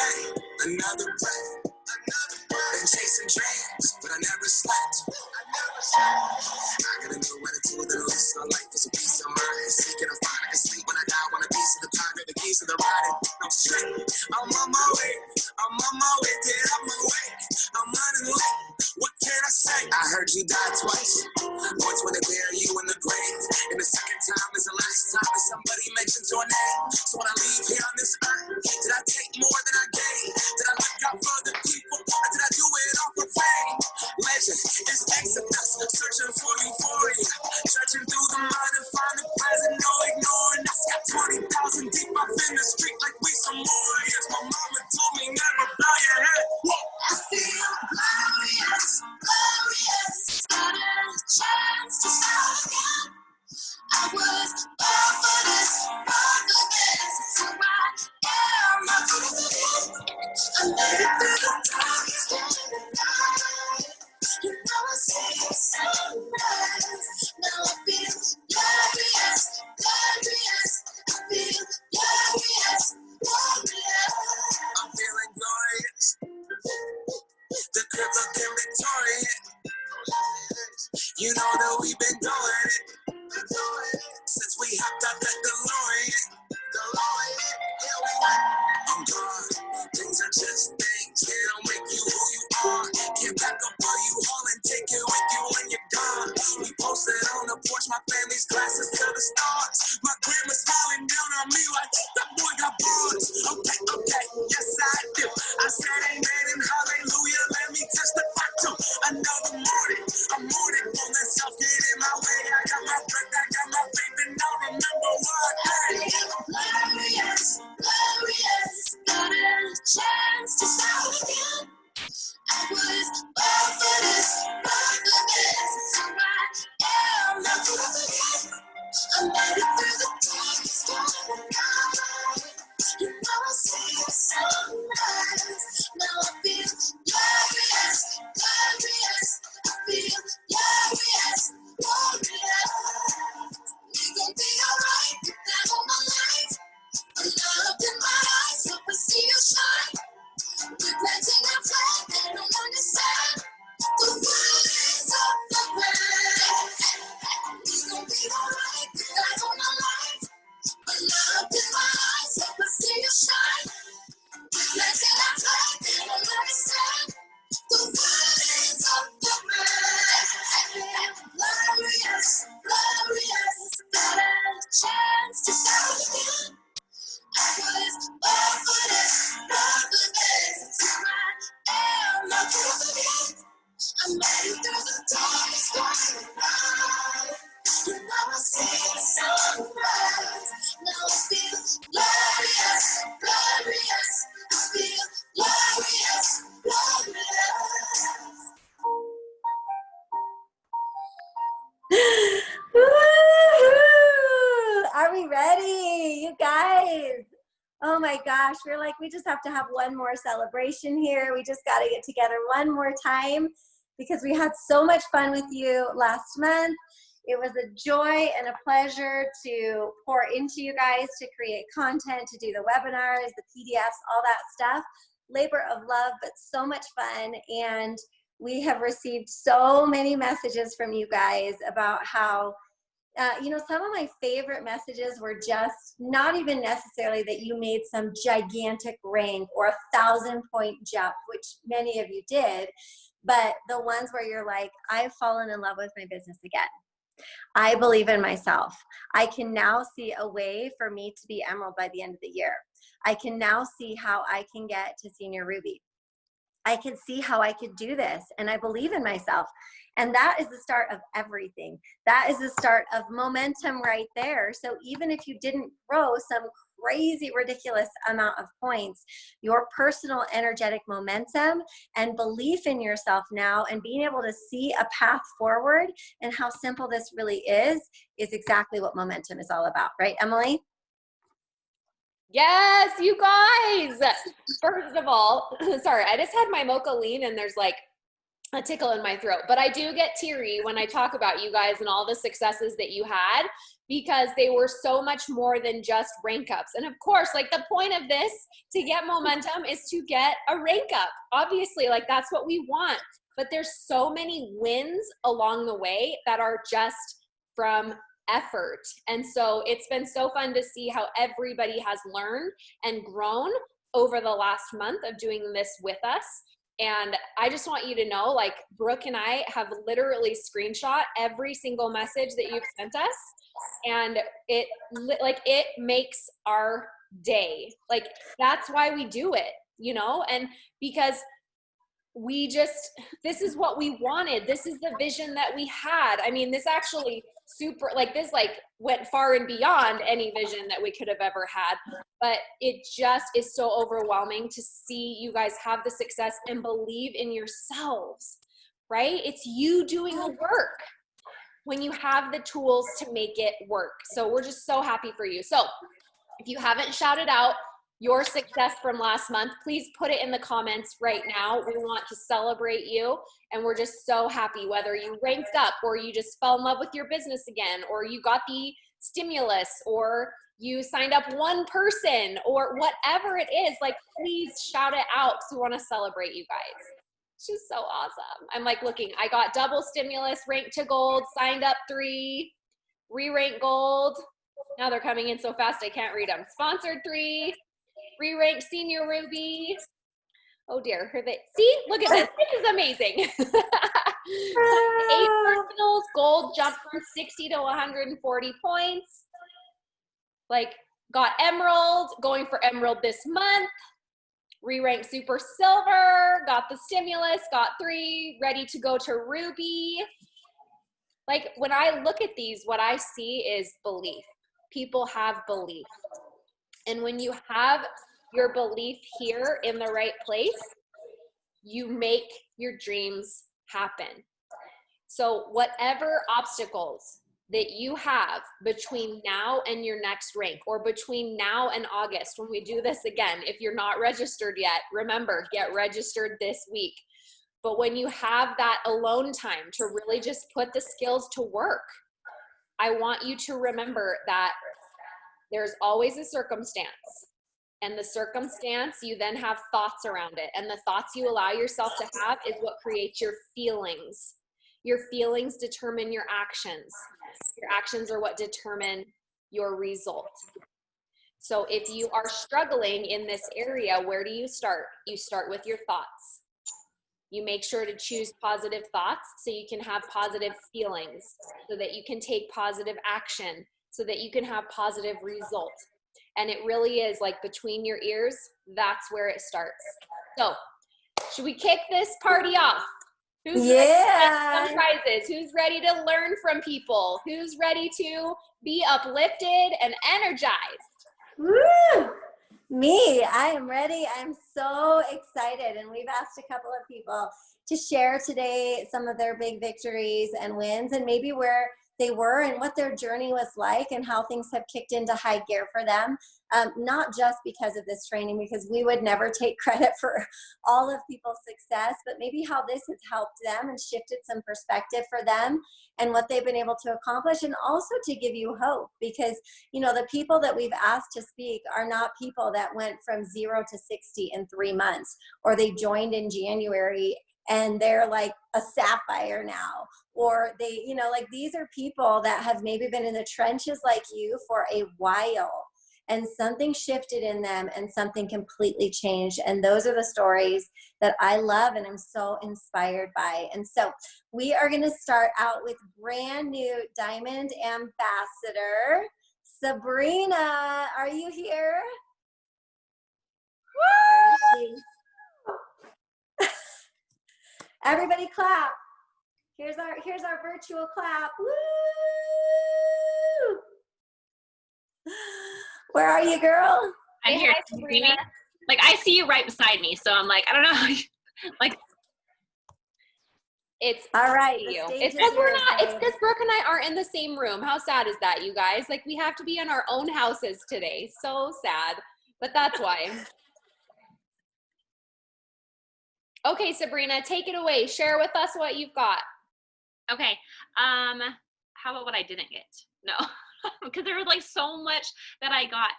day, another breath. Been chasing dreams, but I never slept. I got a new attitude that lives my life is a peace of mind. Seeking a find, I can sleep when I die. Want a piece of the pie, got the keys to the ride. I'm straight, I'm on my way. I'm on my way, get out my way. I'm running late, what can I say? I heard you died twice. Once when they bury you in the grave, and the second time is the last time that somebody mentions your name. So when I leave here on this earth, did I take more than I gave? Did I look out for the people, or did I do it all for fame? Legend is exodus, searching for euphoria, searching through the mud and find the present, no ignoring us. Got 20,000 deep up in the street like we some warriors. My mama told me never bow your head. Whoa. I feel glorious, glorious. Got a chance to start again. I was born for this, born for this. It's who I am. I'm born for this. I made it through the darkest day of the night. You know I see the sunrise. Now I feel glorious, glorious. I feel glorious, glorious. I'm feeling glorious. The crib looking victorious. You know that we've been doing it since we hopped up at the DeLorean. I'm gone. Things are just things. They don't make you who you are. Get back up where you haul and take it with you when you're gone. We posted on the porch, my family's glasses to the stars. My grandma smiling down on me like that boy got bars. Okay, yes I do. I said amen and hallelujah. Let me testify to another morning. I'm morning, won't let self get in my way. I got my breath, I got my faith, and I remember what I did. Glorious, glorious. Got a chance to start again. I was born for this, born for this. It's who I am. I'm born for this. I made it through the darkest time of the night. You know I see the sunrise. Now I feel glorious, glorious. I feel glorious, glorious. We gon' be alright, put that on my life. A look in my eyes, hope I see you shine. We're planting our flag, they don't understand. The world is up the ground. We gon' be alright, put that on my life. A look in my eyes, hope I see you shine. We're planting our flag, they don't understand. The world is up the ground. Glorious, glorious. Got a chance to start again. I was born for this, born for this. It's who I am. I'm born for this. I made it through the darkest time of the night. You know I see the sunrise. Now I feel glorious, glorious. I feel glorious, glorious. Woo-hoo! Are we ready, you guys? Oh my gosh, we're like, we just have to have one more celebration here. We just got to get together one more time because we had so much fun with you last month. It was a joy and a pleasure to pour into you guys, to create content, to do the webinars, the PDFs, all that stuff. Labor of love, but so much fun. And we have received so many messages from you guys about how, you know, some of my favorite messages were just not even necessarily that you made some gigantic rank or 1,000-point jump, which many of you did, but the ones where you're like, I've fallen in love with my business again. I believe in myself. I can now see a way for me to be Emerald by the end of the year. I can now see how I can get to Senior Ruby. I can see how I could do this, and I believe in myself. And that is the start of everything. That is the start of momentum right there. So even if you didn't grow some crazy, ridiculous amount of points, your personal energetic momentum and belief in yourself now and being able to see a path forward and how simple this really is exactly what momentum is all about. Right, Emily? Yes, you guys. First of all, sorry, I just had my mocha lean and there's like a tickle in my throat, but I do get teary when I talk about you guys and all the successes that you had, because they were so much more than just rank ups. And of course, like the point of this to get momentum is to get a rank up. Obviously, like that's what we want, but there's so many wins along the way that are just from effort. And so it's been so fun to see how everybody has learned and grown over the last month of doing this with us. And I just want you to know, like, Brooke and I have literally screenshot every single message that you've sent us. And it makes our day. Like, that's why we do it, you know? And because this is what we wanted. This is the vision that we had. I mean, this actually went far and beyond any vision that we could have ever had, but it just is so overwhelming to see you guys have the success and believe in yourselves, right? It's you doing the work when you have the tools to make it work. So we're just so happy for you. So if you haven't shouted out your success from last month, please put it in the comments right now. We want to celebrate you, and we're just so happy, whether you ranked up or you just fell in love with your business again, or you got the stimulus, or you signed up one person, or whatever it is. Like, please shout it out because we want to celebrate you guys. It's just so awesome. I'm like looking, I got double stimulus, ranked to gold, signed up 3, re-ranked gold. Now they're coming in so fast I can't read them. Sponsored 3, re-ranked senior ruby. Oh dear, see, look at this. This is amazing. 8 personals, gold jumped from 60 to 140 points. Like, got emerald, going for emerald this month. Re-ranked super silver, got the stimulus, got 3, ready to go to ruby. Like, when I look at these, what I see is belief. People have belief. And when you have your belief here in the right place, you make your dreams happen. So whatever obstacles that you have between now and your next rank, or between now and August when we do this again, if you're not registered yet, remember, get registered this week. But when you have that alone time to really just put the skills to work, I want you to remember that there's always a circumstance. And the circumstance, you then have thoughts around it. And the thoughts you allow yourself to have is what creates your feelings. Your feelings determine your actions. Your actions are what determine your result. So if you are struggling in this area, where do you start? You start with your thoughts. You make sure to choose positive thoughts so you can have positive feelings, so that you can take positive action, so that you can have positive results. And it really is like between your ears, that's where it starts. So should we kick this party off? Who's ready to win some prizes? Who's ready to learn from people? Who's ready to be uplifted and energized? Woo! Me, I am ready. I'm so excited. And we've asked a couple of people to share today some of their big victories and wins, and maybe where they were and what their journey was like, and how things have kicked into high gear for them. Not just because of this training, because we would never take credit for all of people's success, but maybe how this has helped them and shifted some perspective for them and what they've been able to accomplish, and also to give you hope, because, you know, the people that we've asked to speak are not people that went from 0 to 60 in 3 months, or they joined in January and they're like a sapphire now, or they, you know, like, these are people that have maybe been in the trenches like you for a while, and something shifted in them and something completely changed. And those are the stories that I love and I'm so inspired by. And so we are going to start out with brand new Diamond Ambassador, Sabrina. Are you here? Woo! Everybody clap. Here's our virtual clap. Woo! Where are you, girl? I'm here. Can you see me? Like, I see you right beside me, so I'm like, I don't know. Like, it's all right. It's because we're not. It's because Brooke and I aren't in the same room. How sad is that, you guys? Like, we have to be in our own houses today. So sad, but that's why. Okay, Sabrina, take it away. Share with us what you've got. Okay. How about what I didn't get? No, because there was like so much that I got.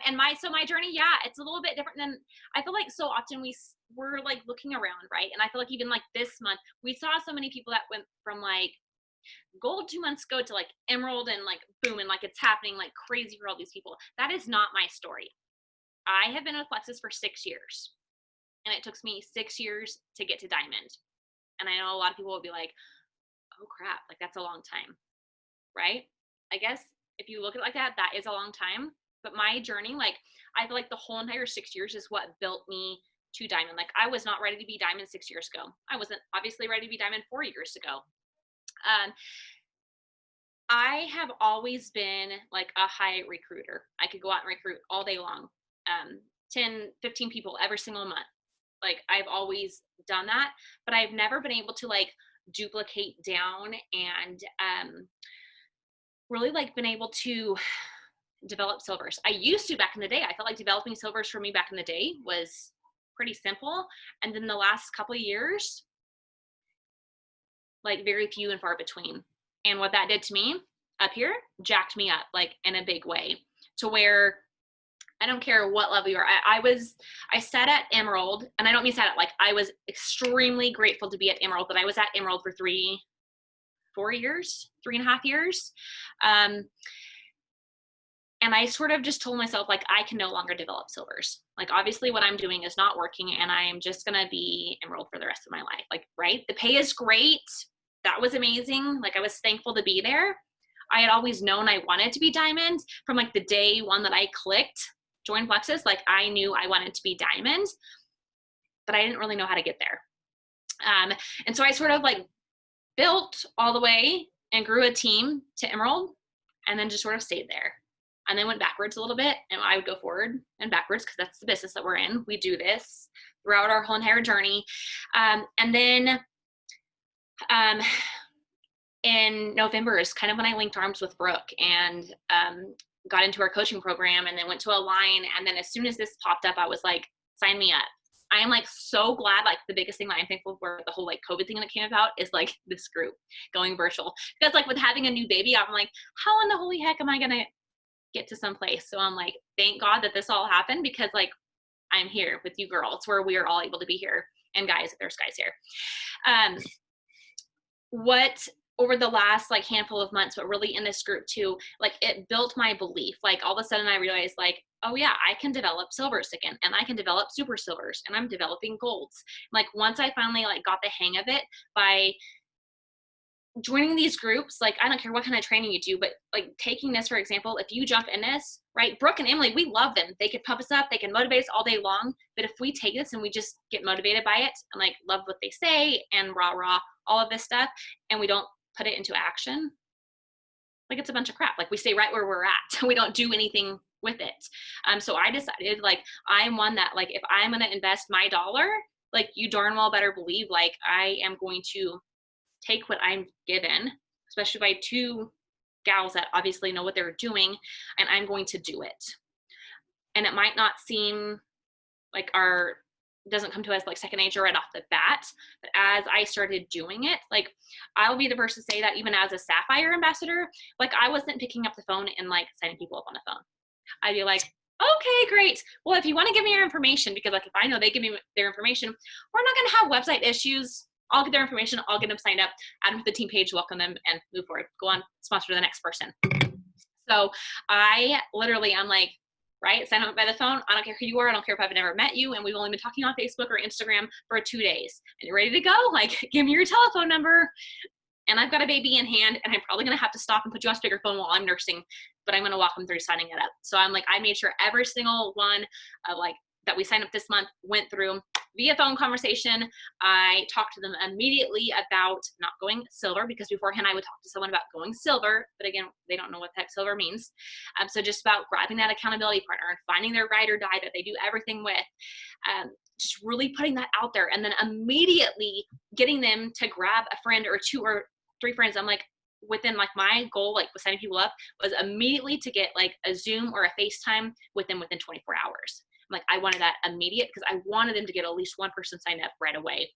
And my journey, yeah, it's a little bit different than, I feel like so often we're like looking around, right? And I feel like even like this month, we saw so many people that went from like gold 2 months ago to like emerald, and like boom, and like it's happening like crazy for all these people. That is not my story. I have been with Plexus for 6 years, and it took me 6 years to get to diamond. And I know a lot of people will be like, oh crap, like that's a long time, right? I guess if you look at it like that, that is a long time. But my journey, like I feel like the whole entire 6 years is what built me to diamond. Like I was not ready to be diamond 6 years ago. I wasn't obviously ready to be diamond 4 years ago. I have always been like a high recruiter. I could go out and recruit all day long, 10, 15 people every single month. Like I've always done that, but I've never been able to like duplicate down and really like been able to develop silvers. I used to back in the day. I felt like developing silvers for me back in the day was pretty simple. And then the last couple of years, like very few and far between. And what that did to me up here jacked me up like in a big way, to where I don't care what level you are. I sat at Emerald, and I don't mean sat at, like I was extremely grateful to be at Emerald, but I was at Emerald for 3.5 years. And I sort of just told myself, like, I can no longer develop silvers. Like, obviously what I'm doing is not working, and I am just going to be Emerald for the rest of my life. Like, right? The pay is great. That was amazing. Like, I was thankful to be there. I had always known I wanted to be diamond from like the day one that I clicked join Plexus. Like I knew I wanted to be diamond, but I didn't really know how to get there. And so I sort of like built all the way and grew a team to Emerald, and then just sort of stayed there. And then went backwards a little bit, and I would go forward and backwards because that's the business that we're in. We do this throughout our whole entire journey. And then in November is kind of when I linked arms with Brooke and got into our coaching program, and then went to a line. And then as soon as this popped up, I was like, sign me up. I am like so glad. Like the biggest thing that I'm thankful for the whole like COVID thing that came about is like this group going virtual, because like with having a new baby, I'm like, how in the holy heck am I going to get to some place? So I'm like, thank God that this all happened, because like I'm here with you girls, where we are all able to be here. And guys, there's guys here. What over the last like handful of months, but really in this group too, like it built my belief. Like all of a sudden I realized like, oh yeah, I can develop silvers again, and I can develop super silvers, and I'm developing golds. Like once I finally like got the hang of it by joining these groups, like I don't care what kind of training you do, but like taking this, for example, if you jump in this, right, Brooke and Emily, we love them. They could pump us up, they can motivate us all day long. But if we take this and we just get motivated by it and like love what they say and rah, all of this stuff, and we don't put it into action, like it's a bunch of crap. Like we stay right where we're at. We don't do anything with it. So I decided like I'm one that like if I'm going to invest my dollar, like you darn well better believe like I am going to take what I'm given, especially by two gals that obviously know what they're doing, and I'm going to do it. And it might not seem like doesn't come to us like second nature right off the bat, but as I started doing it, like I'll be the person to say that even as a Sapphire ambassador, like I wasn't picking up the phone and like signing people up on the phone. I'd be like, okay, great. Well, if you want to give me your information, because like if I know they give me their information, we're not going to have website issues. I'll get their information. I'll get them signed up, add them to the team page, welcome them, and move forward. Go on, sponsor the next person. So I'm like, right, sign up by the phone. I don't care who you are. I don't care if I've never met you, and we've only been talking on Facebook or Instagram for 2 days. And you're ready to go? Like, give me your telephone number. And I've got a baby in hand, and I'm probably going to have to stop and put you on speakerphone while I'm nursing, but I'm going to walk them through signing it up. So I'm like, I made sure every single one like that we signed up this month went through via phone conversation. I talked to them immediately about not going silver, because beforehand I would talk to someone about going silver, but again, they don't know what the heck silver means. So just about grabbing that accountability partner and finding their ride or die that they do everything with, just really putting that out there, and then immediately getting them to grab a friend or 2 or 3 friends. I'm like, within like my goal, like with signing people up, was immediately to get like a Zoom or a FaceTime with them within 24 hours. Like, I wanted that immediate because I wanted them to get at least one person signed up right away.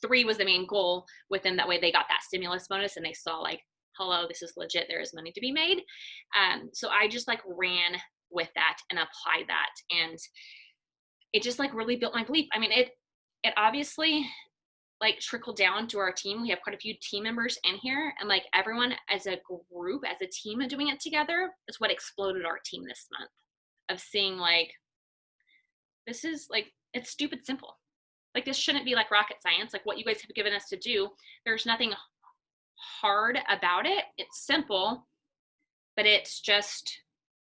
3 was the main goal. Within that way, they got that stimulus bonus and they saw like, hello, this is legit. There is money to be made. So I just like ran with that and applied that. And it just like really built my belief. I mean, it obviously like trickled down to our team. We have quite a few team members in here, and like everyone as a group, as a team doing it together is what exploded our team this month, of seeing like, this is like, it's stupid simple. Like, this shouldn't be like rocket science. Like, what you guys have given us to do, there's nothing hard about it. It's simple, but it's just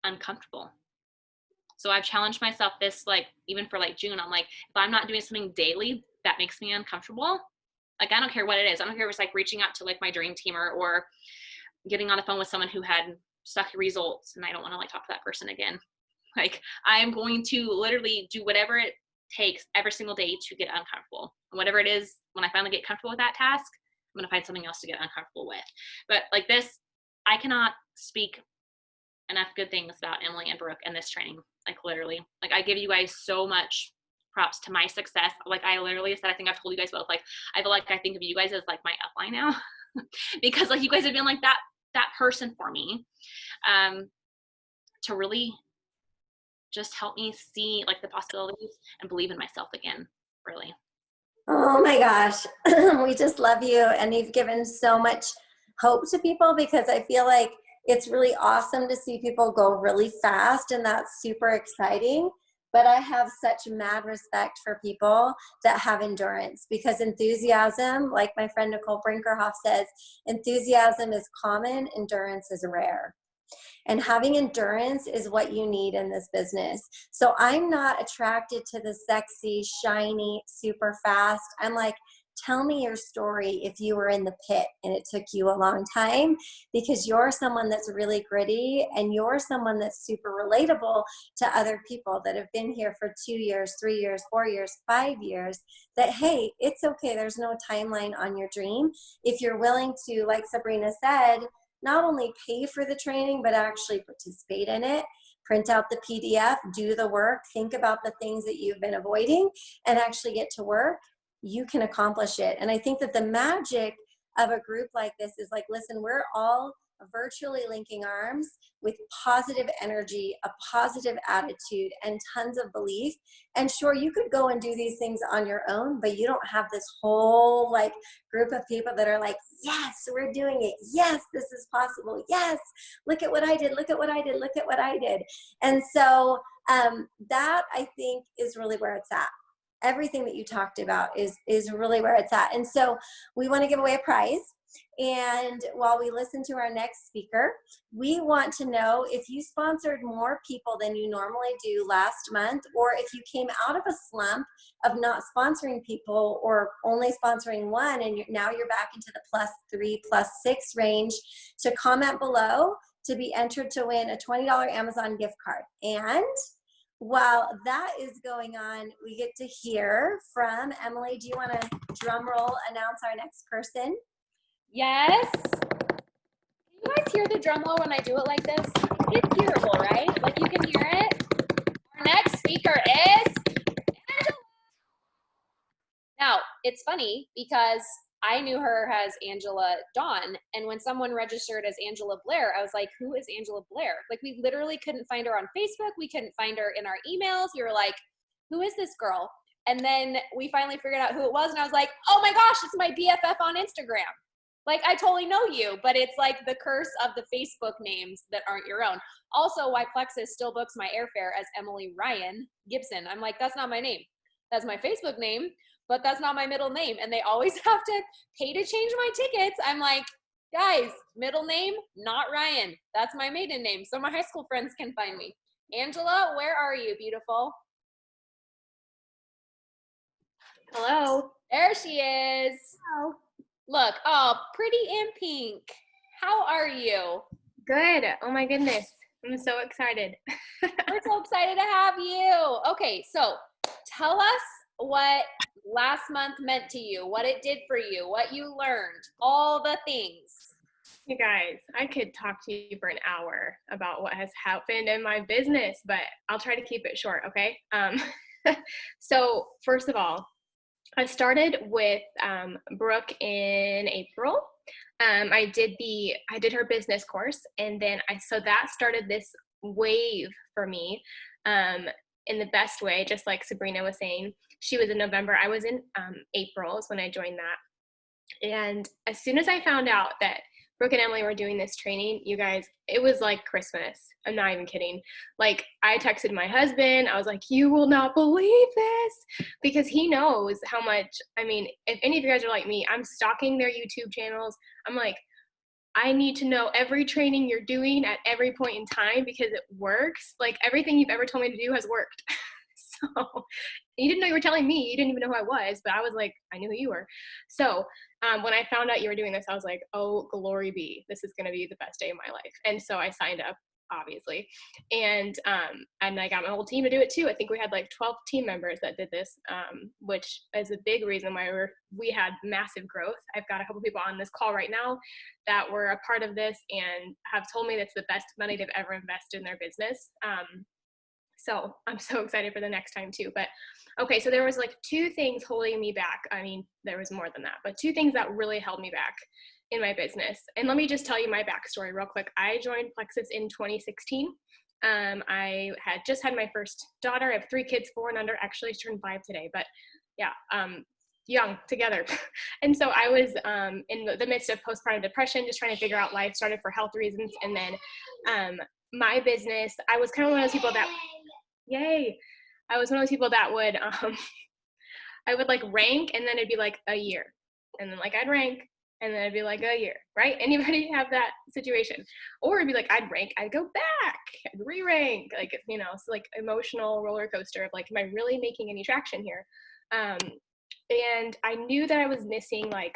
uncomfortable. So I've challenged myself this, like, even for like June, I'm like, if I'm not doing something daily that makes me uncomfortable, like, I don't care what it is. I don't care if it's like reaching out to like my dream teamer or getting on the phone with someone who had sucky results and I don't want to like talk to that person again. Like, I am going to literally do whatever it takes every single day to get uncomfortable. And whatever it is, when I finally get comfortable with that task, I'm going to find something else to get uncomfortable with. But like this, I cannot speak enough good things about Emily and Brooke and this training. Like, literally, like, I give you guys so much props to my success. Like, I literally said, I think I've told you guys both, like, I feel like I think of you guys as like my upline now because like you guys have been like that person for me, to really just help me see like the possibilities and believe in myself again, really. Oh my gosh. We just love you. And you've given so much hope to people, because I feel like it's really awesome to see people go really fast, and that's super exciting. But I have such mad respect for people that have endurance, because enthusiasm, like my friend Nicole Brinkerhoff says, enthusiasm is common, endurance is rare. And having endurance is what you need in this business. So I'm not attracted to the sexy, shiny, super fast. I'm like, tell me your story if you were in the pit and it took you a long time, because you're someone that's really gritty, and you're someone that's super relatable to other people that have been here for 2 years, 3 years, 4 years, 5 years, that, hey, it's okay. There's no timeline on your dream. If you're willing to, like Sabrina said, not only pay for the training, but actually participate in it, print out the PDF, do the work, think about the things that you've been avoiding, and actually get to work, you can accomplish it. And I think that the magic of a group like this is like, listen, we're all virtually linking arms with positive energy, a positive attitude, and tons of belief. And sure, you could go and do these things on your own, but you don't have this whole like group of people that are like, yes, we're doing it. Yes, this is possible. Yes, look at what I did. Look at what I did. Look at what I did. And so that, I think, is really where it's at. Everything that you talked about is really where it's at. And so we want to give away a prize. And while we listen to our next speaker, we want to know if you sponsored more people than you normally do last month, or if you came out of a slump of not sponsoring people or only sponsoring one, and now you're back into the +3, +6 range, to comment below to be entered to win a $20 Amazon gift card. And while that is going on, we get to hear from Emily. Do you want to drum roll announce our next person? Yes. Can you guys hear the drum roll when I do it like this? It's hearable, right? Like, you can hear it. Our next speaker is Angela. Now, it's funny because I knew her as Angela Dawn, and when someone registered as Angela Blair, I was like, who is Angela Blair? Like, we literally couldn't find her on Facebook. We couldn't find her in our emails. We were like, who is this girl? And then we finally figured out who it was, and I was like, oh my gosh, it's my BFF on Instagram. Like, I totally know you, but it's like the curse of the Facebook names that aren't your own. Also, why Plexus still books my airfare as Emily Ryan Gibson. I'm like, that's not my name. That's my Facebook name, but that's not my middle name. And they always have to pay to change my tickets. I'm like, guys, middle name, not Ryan. That's my maiden name, so my high school friends can find me. Angela, where are you, beautiful? Hello. There she is. Hello. Look, oh, pretty in pink. How are you? Good. Oh my goodness. I'm so excited. We're so excited to have you. Okay, so tell us what last month meant to you, what it did for you, what you learned, all the things. You guys, I could talk to you for an hour about what has happened in my business, but I'll try to keep it short, okay? So first of all, I started with Brooke in April. I did her business course, and then so that started this wave for me, in the best way, just like Sabrina was saying. She was in November, I was in April is when I joined that. And as soon as I found out that Brooke and Emily were doing this training, you guys, it was like Christmas. I'm not even kidding. Like, I texted my husband. I was like, you will not believe this, because he knows how much, I mean, if any of you guys are like me, I'm stalking their YouTube channels. I'm like, I need to know every training you're doing at every point in time, because it works. Like, everything you've ever told me to do has worked. So you didn't know you were telling me. You didn't even know who I was, but I was like, I knew who you were. So when I found out you were doing this, I was like, oh, glory be. This is going to be the best day of my life. And so I signed up, obviously. And I got my whole team to do it too. I think we had like 12 team members that did this, which is a big reason why we had massive growth. I've got a couple people on this call right now that were a part of this and have told me that's the best money they've ever invested in their business. So I'm so excited for the next time too. But okay, so there was like two things holding me back. I mean, there was more than that, but two things that really held me back in my business. And let me just tell you my backstory real quick. I joined Plexus in 2016. I had just had my first daughter. I have 3 kids, 4 and under. Actually, she turned 5 today, but yeah, young together. And so I was in the midst of postpartum depression, just trying to figure out life, started for health reasons. And then my business, I was kind of one of those people that, I was one of those people that would, I would like rank, and then it'd be like a year. And then like I'd rank, and then it'd be like a year, right? Anybody have that situation? Or it'd be like, I'd rank, I'd go back, I'd re-rank, like, you know, it's like emotional roller coaster of like, am I really making any traction here? And I knew that I was missing like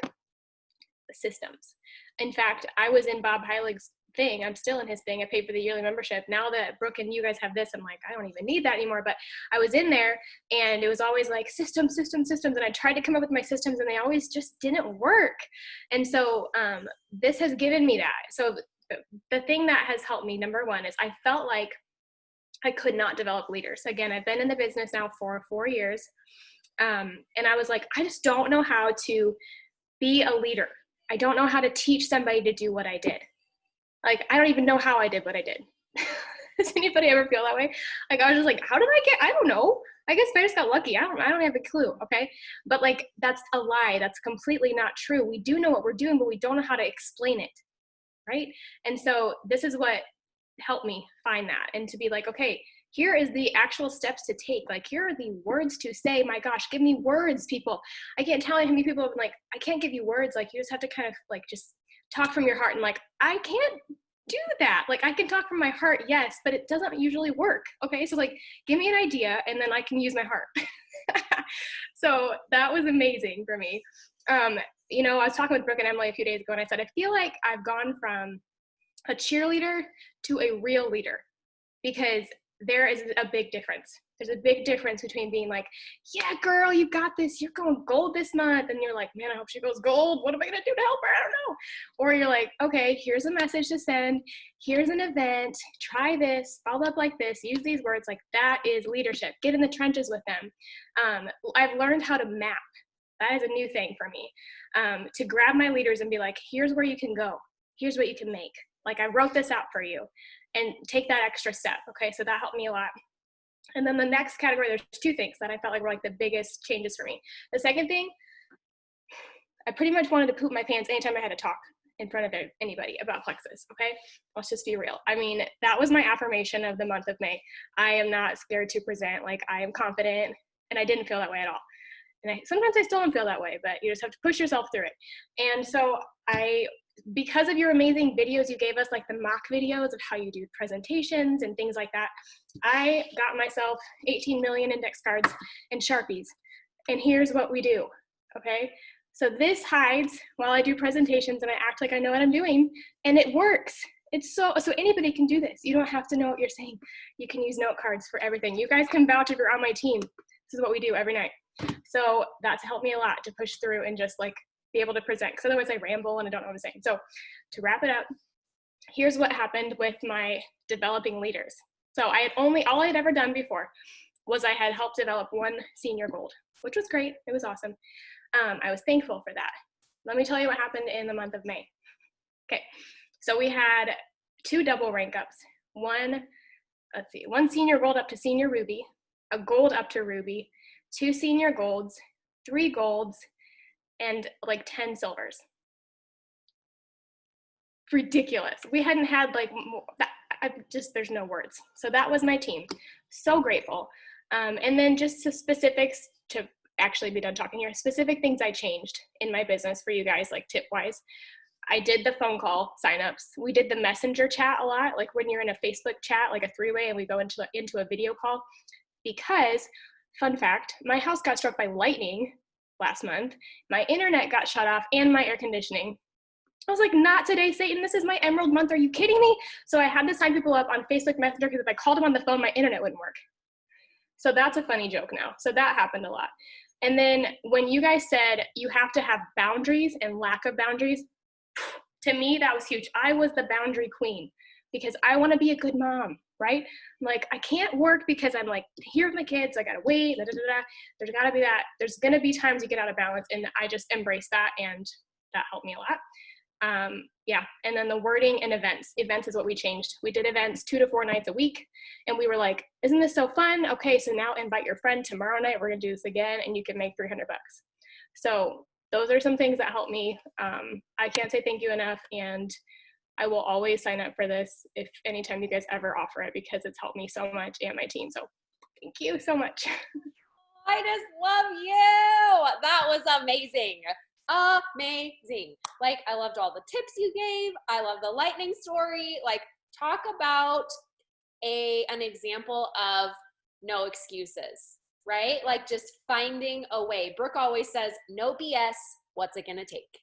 systems. In fact, I was in Bob Heilig's thing. I'm still in his thing. I paid for the yearly membership. Now that Brooke and you guys have this, I'm like, I don't even need that anymore. But I was in there, and it was always like systems. And I tried to come up with my systems, and they always just didn't work. And so this has given me that. So the thing that has helped me, number one, is I felt like I could not develop leaders. Again, I've been in the business now for 4 years. And I was like, I just don't know how to be a leader. I don't know how to teach somebody to do what I did. Like, I don't even know how I did what I did. Does anybody ever feel that way? Like, I was just like, how did I don't know. I guess I just got lucky. I don't have a clue. Okay. But like, that's a lie. That's completely not true. We do know what we're doing, but we don't know how to explain it. Right. And so this is what helped me find that, and to be like, okay, here is the actual steps to take. Like, here are the words to say. My gosh, give me words, people. I can't tell you how many people have been like, I can't give you words. Like, you just have to kind of like just talk from your heart. And like, I can't do that. Like, I can talk from my heart, yes, but it doesn't usually work. Okay, so like, give me an idea, and then I can use my heart. So that was amazing for me. You know, I was talking with Brooke and Emily a few days ago, and I said, I feel like I've gone from a cheerleader to a real leader, because there is a big difference. There's a big difference between being like, yeah, girl, you got this. You're going gold this month. And you're like, man, I hope she goes gold. What am I going to do to help her? I don't know. Or you're like, okay, here's a message to send. Here's an event. Try this. Follow up like this. Use these words. Like, that is leadership. Get in the trenches with them. I've learned how to map. That is a new thing for me. To grab my leaders and be like, here's where you can go. Here's what you can make. Like, I wrote this out for you, and take that extra step. Okay, so that helped me a lot. And then the next category, there's 2 things that I felt like were like the biggest changes for me. The second thing, I pretty much wanted to poop my pants anytime I had to talk in front of anybody about Plexus. Okay, let's just be real. I mean, that was my affirmation of the month of May. I am not scared to present. Like, I am confident, and I didn't feel that way at all. And sometimes I still don't feel that way, but you just have to push yourself through it. And so because of your amazing videos you gave us, like the mock videos of how you do presentations and things like that, I got myself 18 million index cards and Sharpies. And here's what we do, okay? So this hides while I do presentations, and I act like I know what I'm doing, and it works. It's so anybody can do this. You don't have to know what you're saying. You can use note cards for everything. You guys can vouch if you're on my team. This is what we do every night. So that's helped me a lot to push through and just like be able to present, because otherwise I ramble and I don't know what I'm saying. So to wrap it up, here's what happened with my developing leaders. So all I had ever done before was I had helped develop one senior gold, which was great. It was awesome. I was thankful for that. Let me tell you what happened in the month of May. Okay, so we had 2 double rank ups. One senior gold up to senior ruby, a gold up to ruby, 2 senior golds, 3 golds, and like 10 silvers. Ridiculous. We hadn't had like there's no words. So that was my team. So grateful. And then just to specifics to actually be done talking here, specific things I changed in my business for you guys, like tip wise. I did the phone call signups. We did the messenger chat a lot, like when you're in a Facebook chat, like a 3-way, and we go into a video call. Because, fun fact, my house got struck by lightning last month. My internet got shut off and my air conditioning. I was like, not today, Satan. This is my emerald month. Are you kidding me? So I had to sign people up on Facebook Messenger because if I called them on the phone, my internet wouldn't work. So that's a funny joke now. So that happened a lot. And then when you guys said you have to have boundaries and lack of boundaries, to me, that was huge. I was the boundary queen because I want to be a good mom, right? Like, I can't work because I'm like, here with my kids, I got to wait, There's got to be that. There's going to be times you get out of balance, and I just embrace that, and that helped me a lot. Yeah, and then the wording and events. Events is what we changed. We did events 2 to 4 nights a week, and we were like, isn't this so fun? Okay, so now invite your friend tomorrow night. We're gonna do this again, and you can make $300. So those are some things that helped me. I can't say thank you enough, and I will always sign up for this if anytime you guys ever offer it, because it's helped me so much and my team. So thank you so much. I just love you. That was amazing. Amazing. Like, I loved all the tips you gave. I love the lightning story. Like, talk about an example of no excuses, right? Like, just finding a way. Brooke always says, no BS, what's it gonna take?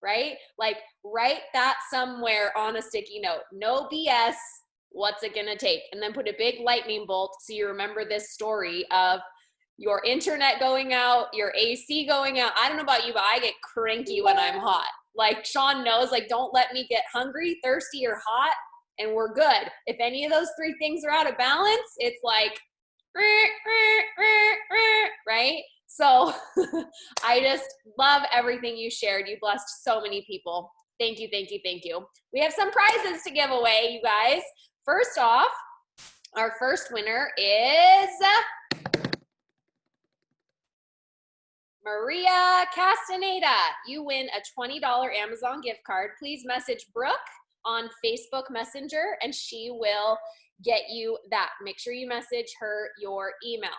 Right? Like, write that somewhere on a sticky note. No BS, what's it gonna take? And then put a big lightning bolt so you remember this story of your internet going out, your AC going out. I don't know about you, but I get cranky when I'm hot. Like, Sean knows, like, don't let me get hungry, thirsty, or hot, and we're good. If any of those 3 things are out of balance, it's like, right? So I just love everything you shared. You blessed so many people. Thank you, thank you, thank you. We have some prizes to give away, you guys. First off, our first winner is Maria Castaneda. You win a $20 Amazon gift card. Please message Brooke on Facebook Messenger and she will get you that. Make sure you message her your email.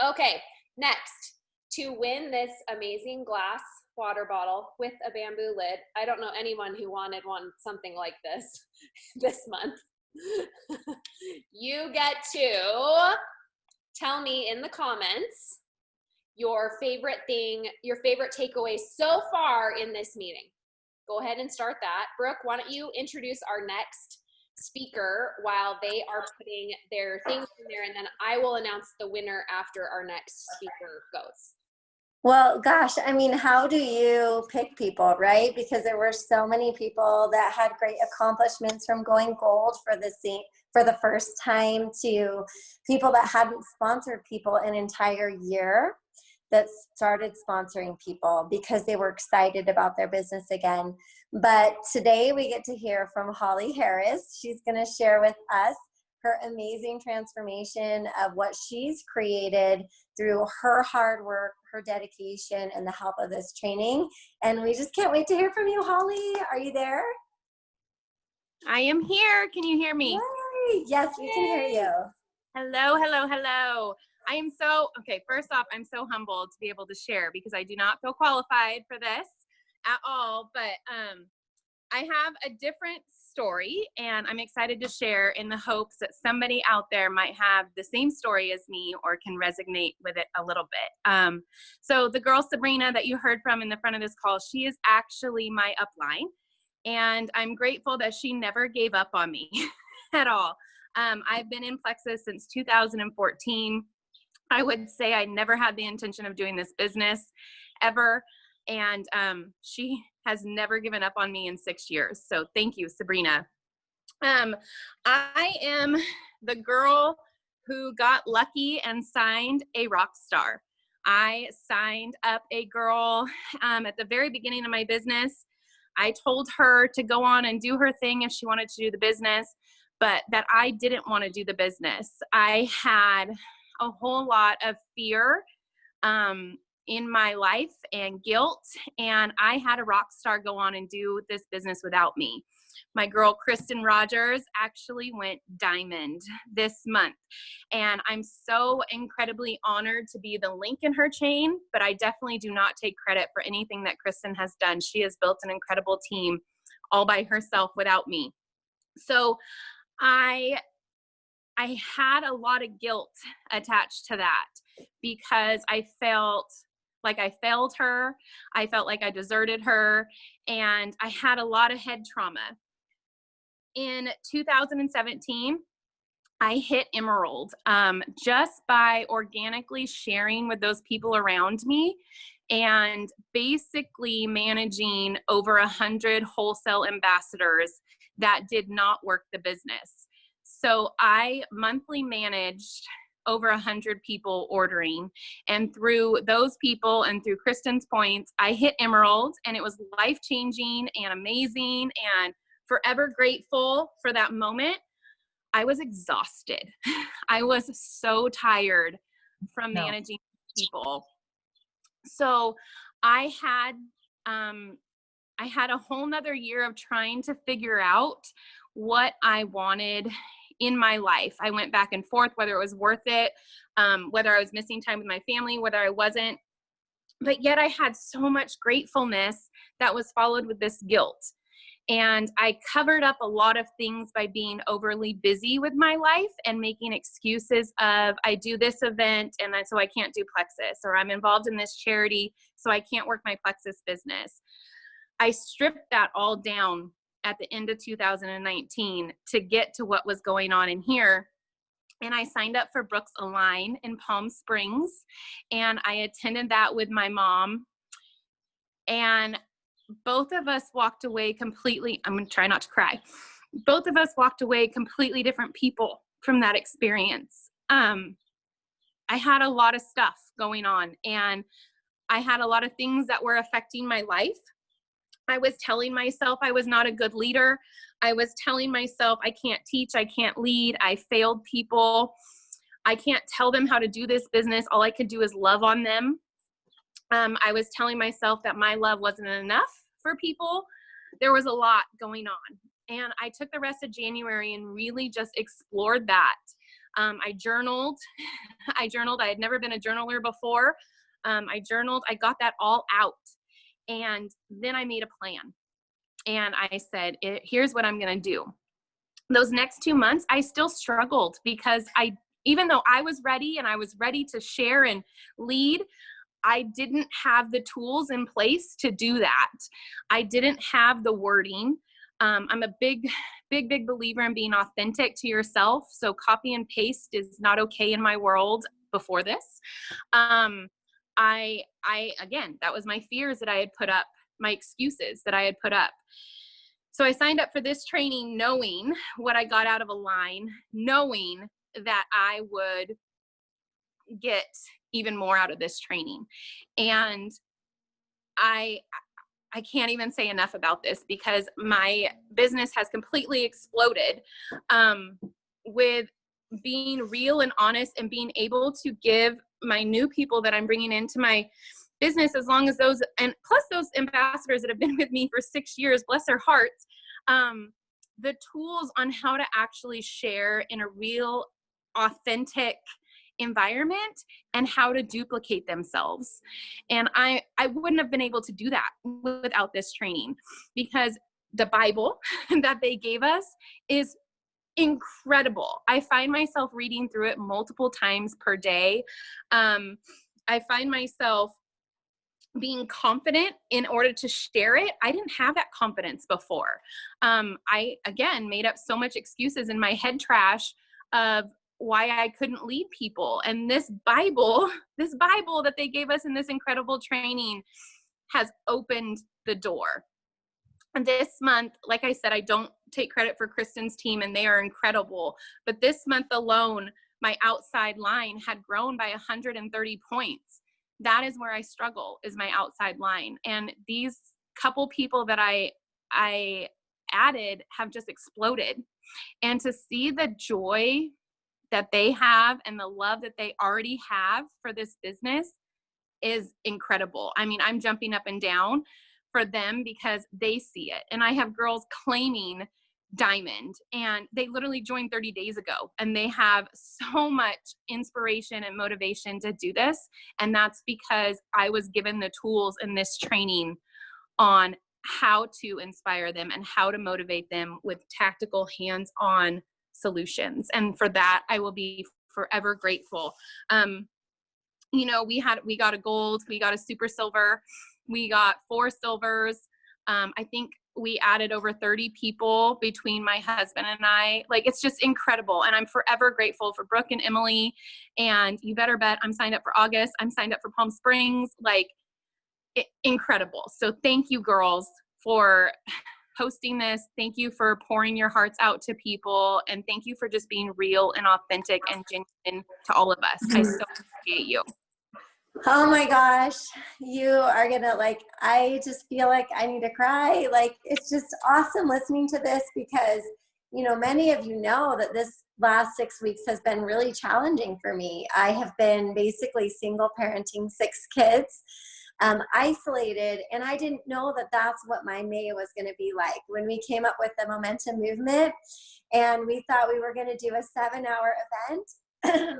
Okay, next, to win this amazing glass water bottle with a bamboo lid. I don't know anyone who wanted something like this this month. You get to tell me in the comments your favorite thing, your favorite takeaway so far in this meeting. Go ahead and start that. Brooke, why don't you introduce our next speaker while they are putting their things in there, and then I will announce the winner after our next speaker goes. Well, gosh, I mean, how do you pick people, right? Because there were so many people that had great accomplishments, from going gold for the first time to people that hadn't sponsored people an entire year that started sponsoring people because they were excited about their business again. But today we get to hear from Holly Harris. She's going to share with us her amazing transformation of what she's created through her hard work, her dedication, and the help of this training. And we just can't wait to hear from you, Holly. Are you there? I am here. Can you hear me? Yay. Yes, we can hear you. Hello, hello, hello. I am first off, I'm so humbled to be able to share because I do not feel qualified for this at all, but I have a different story and I'm excited to share in the hopes that somebody out there might have the same story as me or can resonate with it a little bit. So the girl Sabrina that you heard from in the front of this call, she is actually my upline, and I'm grateful that she never gave up on me at all. I've been in Plexus since 2014. I would say I never had the intention of doing this business ever. And she has never given up on me in 6 years. So thank you, Sabrina. I am the girl who got lucky and signed a rock star. I signed up a girl at the very beginning of my business. I told her to go on and do her thing if she wanted to do the business, but that I didn't want to do the business. I had a whole lot of fear in my life and guilt, and I had a rock star go on and do this business without me. My girl, Kristen Rogers, actually went diamond this month, and I'm so incredibly honored to be the link in her chain, but I definitely do not take credit for anything that Kristen has done. She has built an incredible team all by herself without me. So I had a lot of guilt attached to that because I felt like I failed her. I felt like I deserted her, and I had a lot of head trauma. In 2017, I hit Emerald just by organically sharing with those people around me and basically managing over 100 wholesale ambassadors that did not work the business. So I monthly managed over 100 people ordering, and through those people and through Kristen's points, I hit Emerald, and it was life-changing and amazing and forever grateful for that moment. I was exhausted. I was so tired from managing people. So I had a whole nother year of trying to figure out what I wanted in my life. I went back and forth, whether it was worth it, whether I was missing time with my family, whether I wasn't. But yet I had so much gratefulness that was followed with this guilt. And I covered up a lot of things by being overly busy with my life and making excuses of, I do this event and so I can't do Plexus, or I'm involved in this charity, so I can't work my Plexus business. I stripped that all down at the end of 2019 to get to what was going on in here. And I signed up for Brooks Align in Palm Springs, and I attended that with my mom. And both of us walked away completely, I'm going to try not to cry. Both of us walked away completely different people from that experience. I had a lot of stuff going on, and I had a lot of things that were affecting my life. I was telling myself I was not a good leader. I was telling myself I can't teach, I can't lead, I failed people. I can't tell them how to do this business. All I could do is love on them. I was telling myself that my love wasn't enough for people. There was a lot going on. And I took the rest of January and really just explored that. I journaled. I had never been a journaler before. I journaled. I got that all out. And then I made a plan. And I said, here's what I'm going to do. Those next 2 months, I still struggled because even though I was ready and I was ready to share and lead, I didn't have the tools in place to do that. I didn't have the wording. I'm a big believer in being authentic to yourself. So copy and paste is not okay in my world before this. Again, that was my fears that I had put up, my excuses that I had put up. So I signed up for this training knowing what I got out of Align, knowing that I would get even more out of this training. And I can't even say enough about this because my business has completely exploded with being real and honest and being able to give my new people that I'm bringing into my business, as long as those, and plus those ambassadors that have been with me for 6 years, bless their hearts, the tools on how to actually share in a real, authentic environment and how to duplicate themselves. And I wouldn't have been able to do that without this training, because the Bible that they gave us is incredible. I find myself reading through it multiple times per day. I find myself being confident in order to share it. I didn't have that confidence before. I, again, made up so much excuses in my head trash of why I couldn't lead people. And this Bible that they gave us in this incredible training has opened the door. And this month, like I said, I don't take credit for Kristen's team, and they are incredible. But this month alone, my outside line had grown by 130 points. That is where I struggle, is my outside line. And these couple people that I added have just exploded. And to see the joy that they have and the love that they already have for this business is incredible. I mean, I'm jumping up and down for them because they see it. And I have girls claiming diamond, and they literally joined 30 days ago, and they have so much inspiration and motivation to do this. And that's because I was given the tools in this training on how to inspire them and how to motivate them with tactical, hands-on solutions. And for that, I will be forever grateful. You know, we got a gold, we got a super silver, we got 4 silvers. I think we added over 30 people between my husband and I. Like, it's just incredible. And I'm forever grateful for Brooke and Emily. And you better bet I'm signed up for August. I'm signed up for Palm Springs. Like, incredible. So thank you, girls, for hosting this. Thank you for pouring your hearts out to people. And thank you for just being real and authentic and genuine to all of us. I so appreciate you. Oh my gosh, you are gonna, like, I just feel like I need to cry. Like, it's just awesome listening to this, because, you know, many of you know that this last 6 weeks has been really challenging for me. I have been basically single parenting 6 kids, isolated, and I didn't know that that's what my May was going to be like. When we came up with the Momentum Movement, and we thought we were going to do a 7-hour event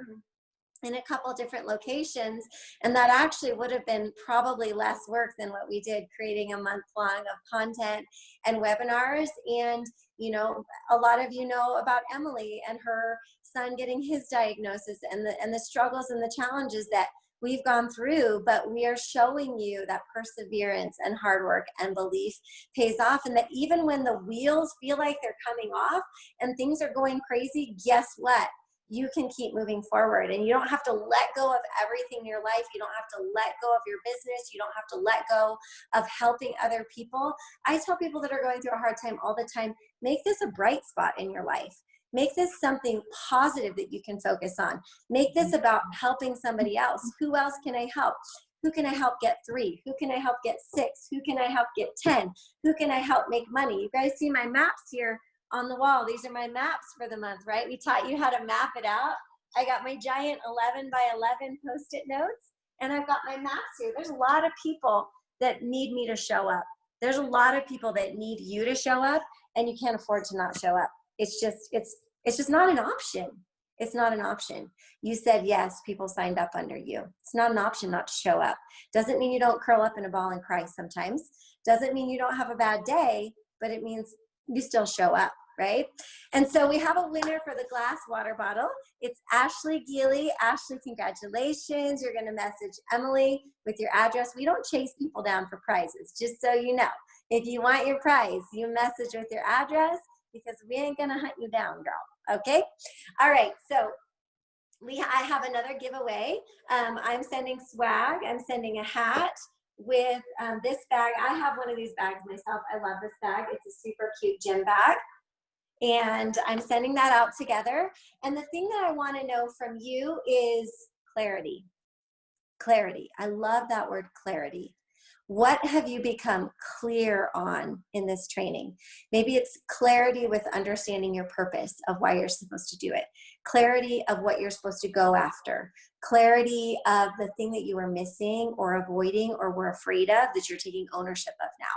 in a couple different locations, and that actually would have been probably less work than what we did, creating a month long of content and webinars. And, you know, a lot of you know about Emily and her son getting his diagnosis, and the struggles and the challenges that we've gone through, but we are showing you that perseverance and hard work and belief pays off, and that even when the wheels feel like they're coming off and things are going crazy, guess what? You can keep moving forward, and you don't have to let go of everything in your life. You don't have to let go of your business. You don't have to let go of helping other people. I tell people that are going through a hard time all the time, make this a bright spot in your life. Make this something positive that you can focus on. Make this about helping somebody else. Who else can I help? Who can I help get 3? Who can I help get 6? Who can I help get 10? Who can I help make money? You guys see my maps here on the wall. These are my maps for the month, right? We taught you how to map it out. I got my giant 11 by 11 post-it notes, and I've got my maps here. There's a lot of people that need me to show up. There's a lot of people that need you to show up, and you can't afford to not show up. It's just not an option. It's not an option. You said yes, people signed up under you. It's not an option not to show up. Doesn't mean you don't curl up in a ball and cry sometimes. Doesn't mean you don't have a bad day, but it means you still show up, right? And so we have a winner for the glass water bottle. It's Ashley Geely. Ashley, congratulations. You're going to message Emily with your address. We don't chase people down for prizes, just so you know. If you want your prize, you message with your address, because we ain't going to hunt you down, girl. Okay? All right. So I have another giveaway. I'm sending swag. I'm sending a hat with this bag. I have one of these bags myself. I love this bag. It's a super cute gym bag. And I'm sending that out together. And the thing that I want to know from you is clarity. Clarity. I love that word, clarity. What have you become clear on in this training? Maybe it's clarity with understanding your purpose of why you're supposed to do it. Clarity of what you're supposed to go after. Clarity of the thing that you were missing or avoiding or were afraid of that you're taking ownership of now.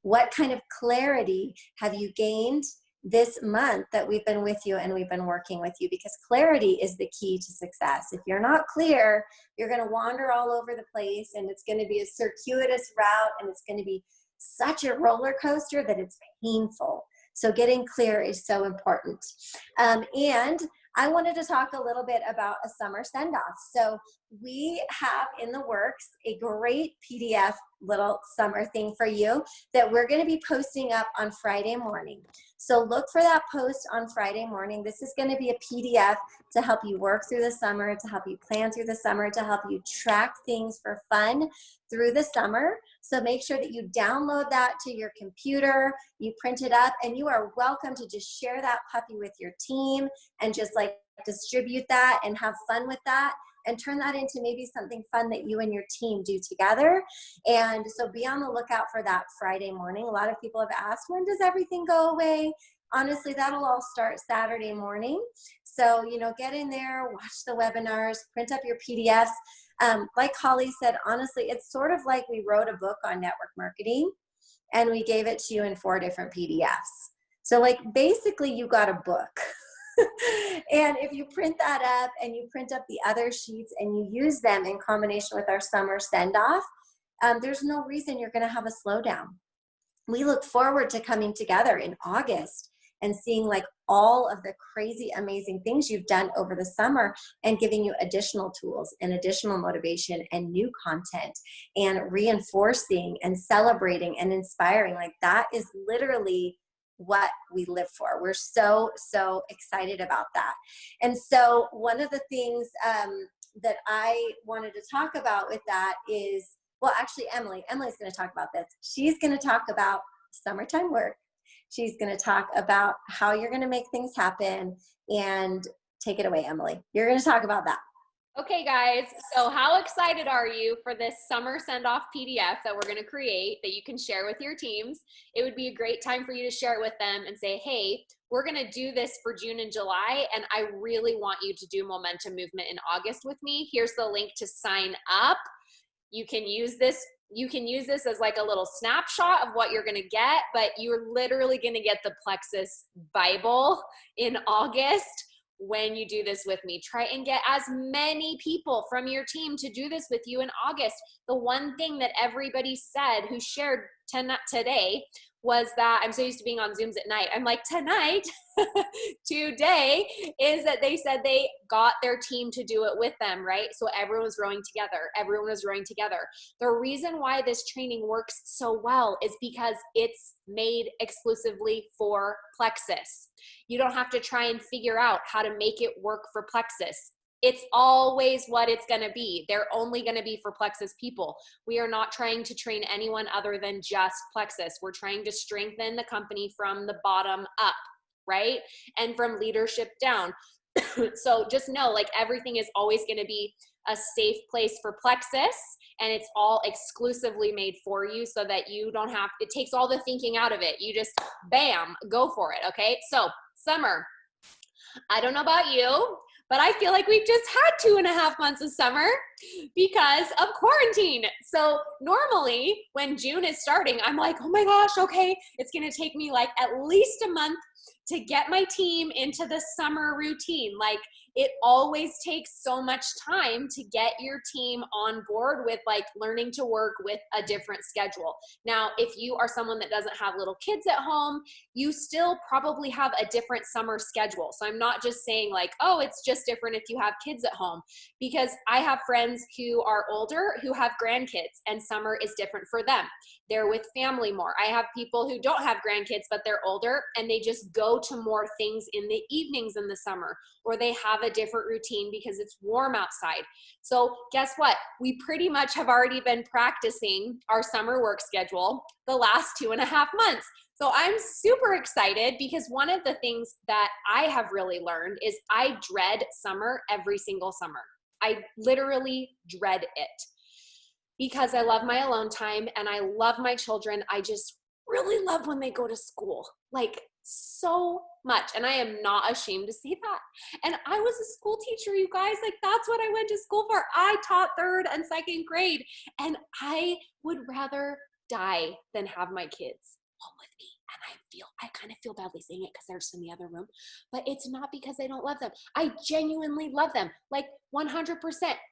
What kind of clarity have you gained this month that we've been with you and we've been working with you? Because clarity is the key to success. If you're not clear, you're going to wander all over the place, and it's going to be a circuitous route, and it's going to be such a roller coaster that it's painful. So getting clear is so important. And I wanted to talk a little bit about a summer send-off. So we have in the works a great PDF little summer thing for you that we're going to be posting up on Friday morning. So look for that post on Friday morning. This is going to be a PDF to help you work through the summer, to help you plan through the summer, to help you track things for fun through the summer. So make sure that you download that to your computer, you print it up, and you are welcome to just share that puppy with your team and just like distribute that and have fun with that and turn that into maybe something fun that you and your team do together. And so be on the lookout for that Friday morning. A lot of people have asked, when does everything go away? Honestly, that'll all start Saturday morning. So, you know, get in there, watch the webinars, print up your PDFs. Like Holly said, honestly, it's sort of like we wrote a book on network marketing and we gave it to you in 4 different PDFs. So like basically you got a book. And if you print that up and you print up the other sheets and you use them in combination with our summer send-off, there's no reason you're going to have a slowdown. We look forward to coming together in August and seeing like all of the crazy, amazing things you've done over the summer and giving you additional tools and additional motivation and new content and reinforcing and celebrating and inspiring. Like that is literally what we live for. We're so, so excited about that. And so one of the things that I wanted to talk about with that is, well, actually, Emily's going to talk about this. She's going to talk about summertime work. She's going to talk about how you're going to make things happen, and take it away, Emily. You're going to talk about that. Okay, guys, so how excited are you for this summer send-off PDF that we're going to create that you can share with your teams? It would be a great time for you to share it with them and say, hey, we're going to do this for June and July, and I really want you to do Momentum Movement in August with me. Here's the link to sign up. You can use this as like a little snapshot of what you're going to get, but you're literally going to get the Plexus Bible in August when you do this with me. Try and get as many people from your team to do this with you in August. The one thing that everybody said who shared today was that, I'm so used to being on Zooms at night. I'm like, today is that they said they got their team to do it with them, right? So everyone was rowing together. Everyone was rowing together. The reason why this training works so well is because it's made exclusively for Plexus. You don't have to try and figure out how to make it work for Plexus. It's always what it's going to be. They're only going to be for Plexus people. We are not trying to train anyone other than just Plexus. We're trying to strengthen the company from the bottom up, right? And from leadership down. So just know, like, everything is always going to be a safe place for Plexus, and it's all exclusively made for you so that you don't have, it takes all the thinking out of it. You just, bam, go for it, okay? So, summer. I don't know about you, but I feel like we've just had 2.5 months of summer because of quarantine. So normally when June is starting, I'm like, oh my gosh, okay, it's gonna take me like at least a month to get my team into the summer routine. Like, it always takes so much time to get your team on board with like learning to work with a different schedule. Now, if you are someone that doesn't have little kids at home, you still probably have a different summer schedule. So I'm not just saying like, oh, it's just different if you have kids at home, because I have friends who are older who have grandkids and summer is different for them. They're with family more. I have people who don't have grandkids, but they're older and they just go to more things in the evenings in the summer, or they have a different routine because it's warm outside. So guess what? We pretty much have already been practicing our summer work schedule the last 2.5 months. So I'm super excited because one of the things that I have really learned is I dread summer every single summer. I literally dread it because I love my alone time and I love my children. I just really love when they go to school, like so much. And I am not ashamed to say that. And I was a school teacher, you guys. Like, that's what I went to school for. I taught 3rd and 2nd grade, and I would rather die than have my kids home with me. And I kind of feel badly saying it because they're just in the other room, but it's not because I don't love them. I genuinely love them, like 100%.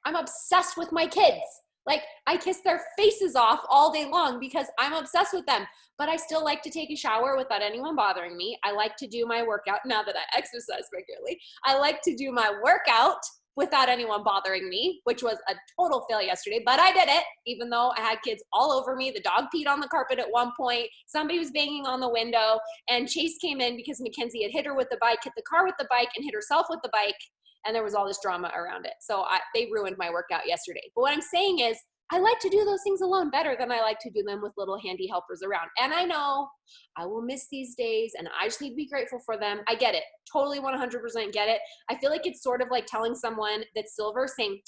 I'm obsessed with my kids. Like, I kiss their faces off all day long because I'm obsessed with them, but I still like to take a shower without anyone bothering me. I like to do my workout now that I exercise regularly. I like to do my workout without anyone bothering me, which was a total fail yesterday, but I did it, even though I had kids all over me. The dog peed on the carpet at one point. Somebody was banging on the window, and Chase came in because Mackenzie had hit her with the bike, hit the car with the bike, and hit herself with the bike. And there was all this drama around it. So they ruined my workout yesterday. But what I'm saying is, I like to do those things alone better than I like to do them with little handy helpers around. And I know I will miss these days, and I just need to be grateful for them. I get it. Totally 100% get it. I feel like it's sort of like telling someone that's silver, saying,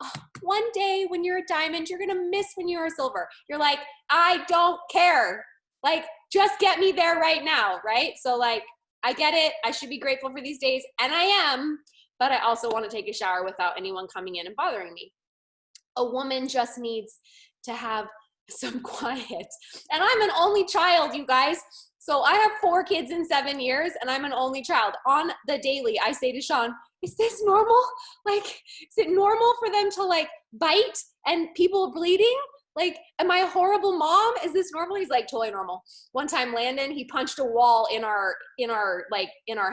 oh, one day when you're a diamond, you're going to miss when you're a silver. You're like, I don't care. Like, just get me there right now, right? So like, I get it. I should be grateful for these days, and I am, but I also want to take a shower without anyone coming in and bothering me. A woman just needs to have some quiet. And I'm an only child, you guys. So I have 4 kids in 7 years, and I'm an only child. On the daily, I say to Sean, is this normal? Like, is it normal for them to like bite and people bleeding? Like, am I a horrible mom? Is this normal? He's like, totally normal. One time, Landon, he punched a wall in our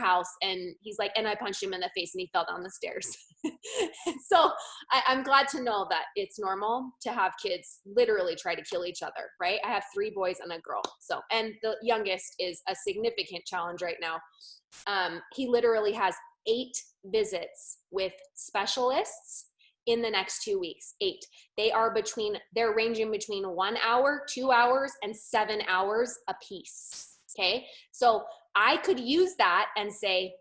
house, and he's like, and I punched him in the face, and he fell down the stairs. So I'm glad to know that it's normal to have kids literally try to kill each other, right? I have 3 boys and a girl. So, and the youngest is a significant challenge right now. He literally has 8 visits with specialists in the next 2 weeks. 8. They're ranging between 1 hour, 2 hours, and 7 hours a piece. Okay. So I could use that and say,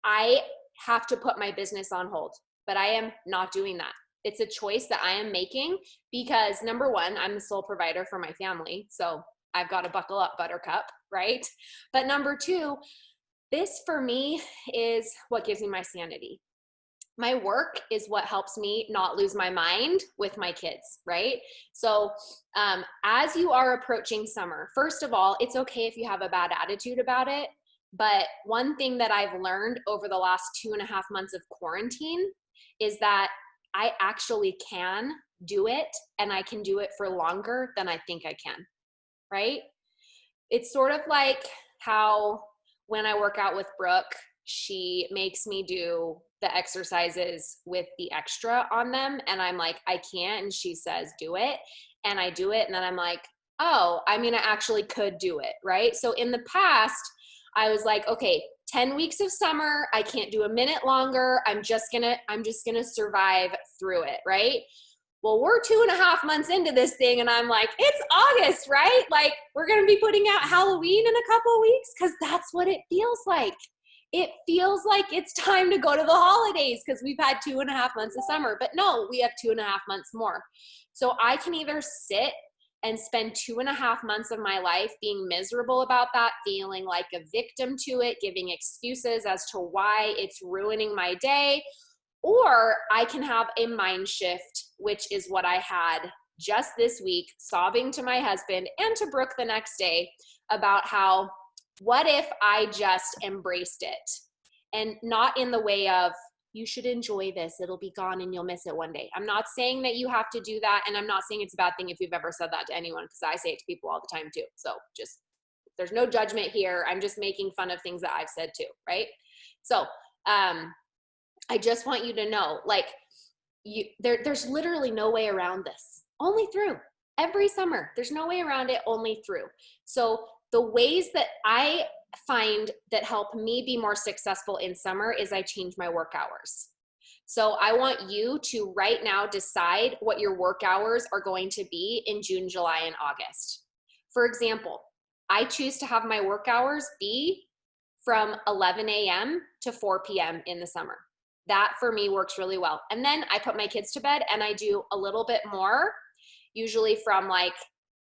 I have to put my business on hold, but I am not doing that. It's a choice that I am making because number 1, I'm the sole provider for my family. So I've got to buckle up, buttercup, right? But number 2, this for me is what gives me my sanity. My work is what helps me not lose my mind with my kids, right? So as you are approaching summer, first of all, it's okay if you have a bad attitude about it. But one thing that I've learned over the last 2.5 months of quarantine is that I actually can do it, and I can do it for longer than I think I can, right? It's sort of like how when I work out with Brooke, she makes me do the exercises with the extra on them, and I'm like, I can't, and she says, do it, and I do it, and then I'm like, oh, I mean, I actually could do it, right? So in the past, I was like, okay, 10 weeks of summer, I can't do a minute longer, I'm just gonna survive through it, right? Well, we're 2.5 months into this thing, and I'm like, it's August, right? Like, we're gonna be putting out Halloween in a couple of weeks, because that's what it feels like. It feels like it's time to go to the holidays because we've had 2.5 months of summer. But no, we have 2.5 months more. So I can either sit and spend 2.5 months of my life being miserable about that, feeling like a victim to it, giving excuses as to why it's ruining my day, or I can have a mind shift, which is what I had just this week, sobbing to my husband and to Brooke the next day about how, what if I just embraced it? And not in the way of, you should enjoy this, it'll be gone and you'll miss it one day. I'm not saying that you have to do that, and I'm not saying it's a bad thing if you've ever said that to anyone, because I say it to people all the time too. So just, there's no judgment here. I'm just making fun of things that I've said too, right? So I just want you to know, like, there's literally no way around this. Only through. Every summer, there's no way around it, only through. So the ways that I find that help me be more successful in summer is I change my work hours. So I want you to right now decide what your work hours are going to be in June, July, and August. For example, I choose to have my work hours be from 11 a.m. to 4 p.m. in the summer. That for me works really well. And then I put my kids to bed and I do a little bit more, usually from like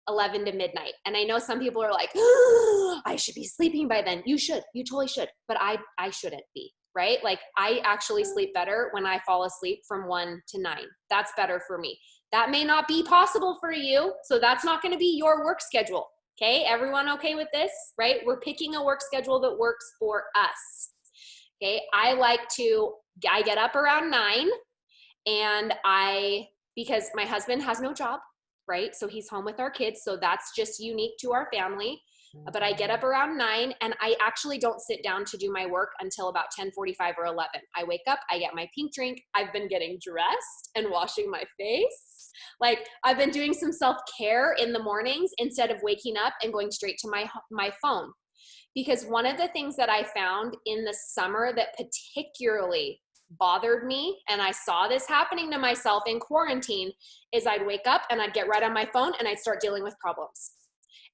11 to midnight. And I know some people are like, oh, I should be sleeping by then. You should, you totally should. But I shouldn't be, right? Like I actually sleep better when I fall asleep from 1 to 9. That's better for me. That may not be possible for you. So that's not going to be your work schedule. Okay. Everyone okay with this, right? We're picking a work schedule that works for us. Okay. I get up around 9 and because my husband has no job, right? So he's home with our kids. So that's just unique to our family. but I get up around 9 and I actually don't sit down to do my work until about 10:45 or 11. I wake up, I get my pink drink. I've been getting dressed and washing my face. Like I've been doing some self-care in the mornings instead of waking up and going straight to my phone. Because one of the things that I found in the summer that particularly bothered me, and I saw this happening to myself in quarantine, is I'd wake up and I'd get right on my phone and I'd start dealing with problems.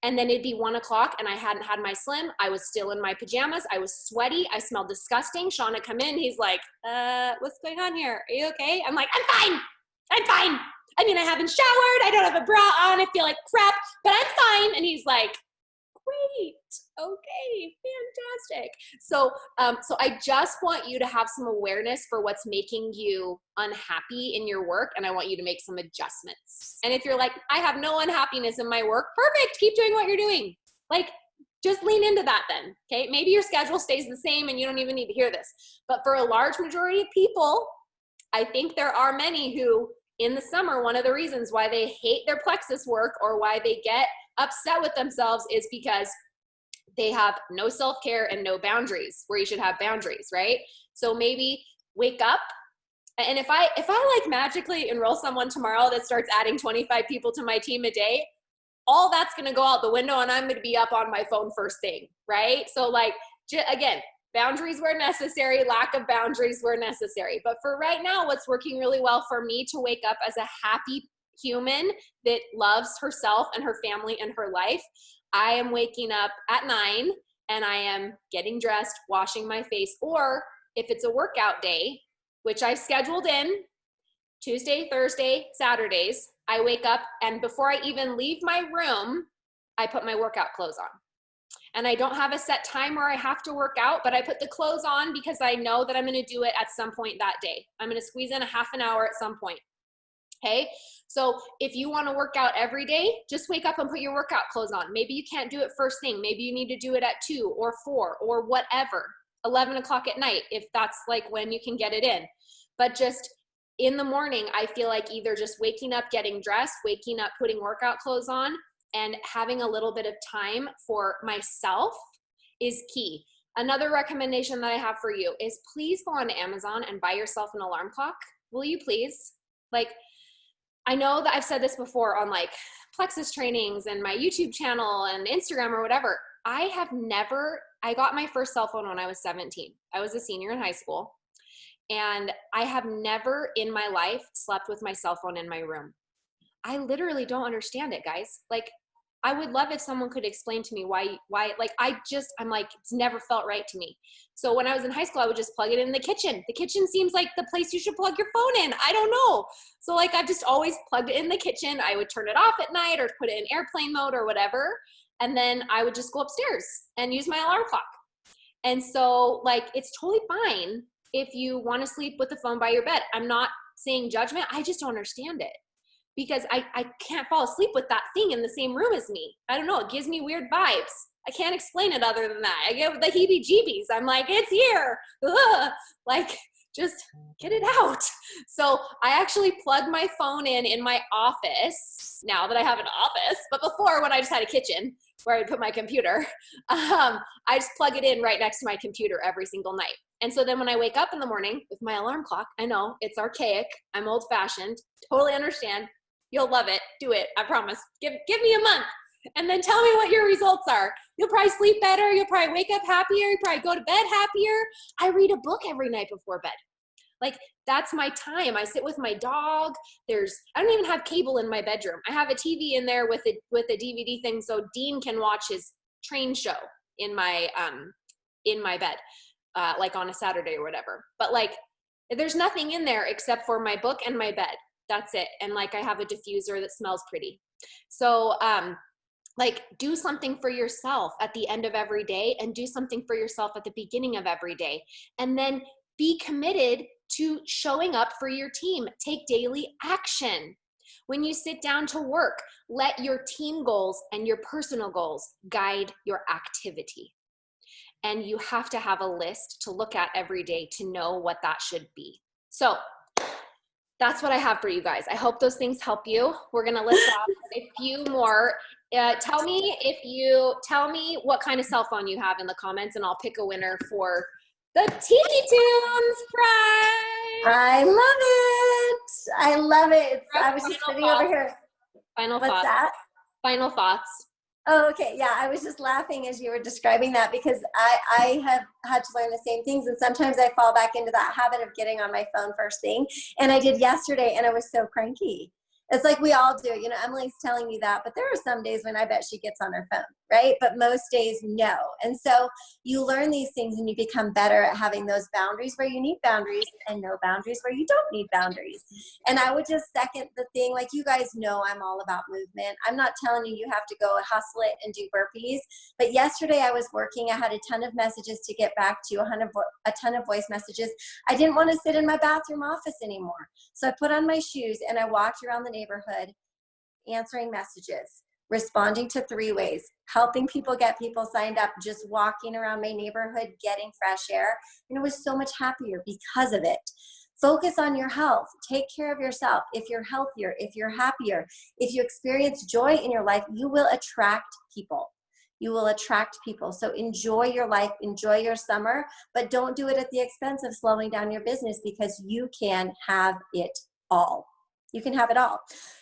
And then it'd be 1 o'clock and I hadn't had my slim. I was still in my pajamas. I was sweaty. I smelled disgusting. Sean had come in. He's like, what's going on here? Are you okay? I'm like, I'm fine. I'm fine. I mean, I haven't showered. I don't have a bra on. I feel like crap, but I'm fine. And he's like, great. Okay, fantastic. So I just want you to have some awareness for what's making you unhappy in your work, and I want you to make some adjustments. And if you're like, I have no unhappiness in my work, perfect. Keep doing what you're doing. Like, just lean into that then, okay? Maybe your schedule stays the same and you don't even need to hear this. But for a large majority of people, I think there are many who, in the summer, one of the reasons why they hate their plexus work or why they get upset with themselves is because they have no self-care and no boundaries where you should have boundaries, right? So maybe wake up, and if I like magically enroll someone tomorrow that starts adding 25 people to my team a day, all that's going to go out the window and I'm going to be up on my phone first thing, right? So like, again, boundaries where necessary, lack of boundaries where necessary. But for right now, what's working really well for me to wake up as a happy human that loves herself and her family and her life, I am waking up at 9 and I am getting dressed, washing my face, or if it's a workout day, which I've scheduled in Tuesday, Thursday, Saturdays, I wake up and before I even leave my room, I put my workout clothes on. And I don't have a set time where I have to work out, but I put the clothes on because I know that I'm going to do it at some point that day. I'm going to squeeze in a half an hour at some point. Okay, so if you want to work out every day, just wake up and put your workout clothes on. Maybe you can't do it first thing. Maybe you need to do it at 2 or 4 or whatever, 11 o'clock at night, if that's like when you can get it in. But just in the morning, I feel like either just waking up, getting dressed, waking up, putting workout clothes on, and having a little bit of time for myself is key. Another recommendation that I have for you is please go on Amazon and buy yourself an alarm clock. Will you please? Like, I know that I've said this before on like plexus trainings and my YouTube channel and Instagram or whatever. I got my first cell phone when I was 17. I was a senior in high school. And I have never in my life slept with my cell phone in my room. I literally don't understand it, guys. Like, I would love if someone could explain to me why, like, I'm like, it's never felt right to me. So when I was in high school, I would just plug it in the kitchen. The kitchen seems like the place you should plug your phone in. I don't know. So like, I've just always plugged it in the kitchen. I would turn it off at night or put it in airplane mode or whatever. And then I would just go upstairs and use my alarm clock. And so like, it's totally fine if you want to sleep with the phone by your bed. I'm not saying judgment. I just don't understand it. Because I can't fall asleep with that thing in the same room as me. I don't know, it gives me weird vibes. I can't explain it other than that. I get the heebie-jeebies. I'm like, it's here. Ugh. Like, just get it out. So I actually plug my phone in my office, now that I have an office. But before, when I just had a kitchen where I would put my computer, I just plug it in right next to my computer every single night. And so then when I wake up in the morning with my alarm clock, I know it's archaic. I'm old-fashioned. Totally understand. You'll love it. Do it. I promise. Give me a month and then tell me what your results are. You'll probably sleep better. You'll probably wake up happier. You'll probably go to bed happier. I read a book every night before bed. Like, that's my time. I sit with my dog. I don't even have cable in my bedroom. I have a TV in there with a DVD thing so Dean can watch his train show in my bed, like on a Saturday or whatever. But like, there's nothing in there except for my book and my bed. That's it. And like, I have a diffuser that smells pretty. So, like, do something for yourself at the end of every day and do something for yourself at the beginning of every day. And then be committed to showing up for your team. Take daily action. When you sit down to work, let your team goals and your personal goals guide your activity. And you have to have a list to look at every day to know what that should be. So that's what I have for you guys. I hope those things help you. We're going to list off a few more Tell me what kind of cell phone you have in the comments, and I'll pick a winner for the Tiki Tunes prize. I love it. I was just sitting over here. Final What's thoughts. that? Final thoughts. Oh, okay. Yeah, I was just laughing as you were describing that because I have had to learn the same things. And sometimes I fall back into that habit of getting on my phone first thing. And I did yesterday, and I was so cranky. It's like we all do. You know, Emily's telling me that, but there are some days when I bet she gets on her phone, right? But most days, no. And so you learn these things and you become better at having those boundaries where you need boundaries and no boundaries where you don't need boundaries. And I would just second the thing, like you guys know I'm all about movement. I'm not telling you have to go hustle it and do burpees. But yesterday I was working. I had a ton of messages to get back to, a ton of voice messages. I didn't want to sit in my bathroom office anymore. So I put on my shoes and I walked around the neighborhood answering messages, responding to 3-ways, helping people get people signed up, just walking around my neighborhood, getting fresh air. And I was so much happier because of it. Focus on your health. Take care of yourself. If you're healthier, if you're happier, if you experience joy in your life, you will attract people. You will attract people. So enjoy your life, enjoy your summer, but don't do it at the expense of slowing down your business because you can have it all. You can have it all.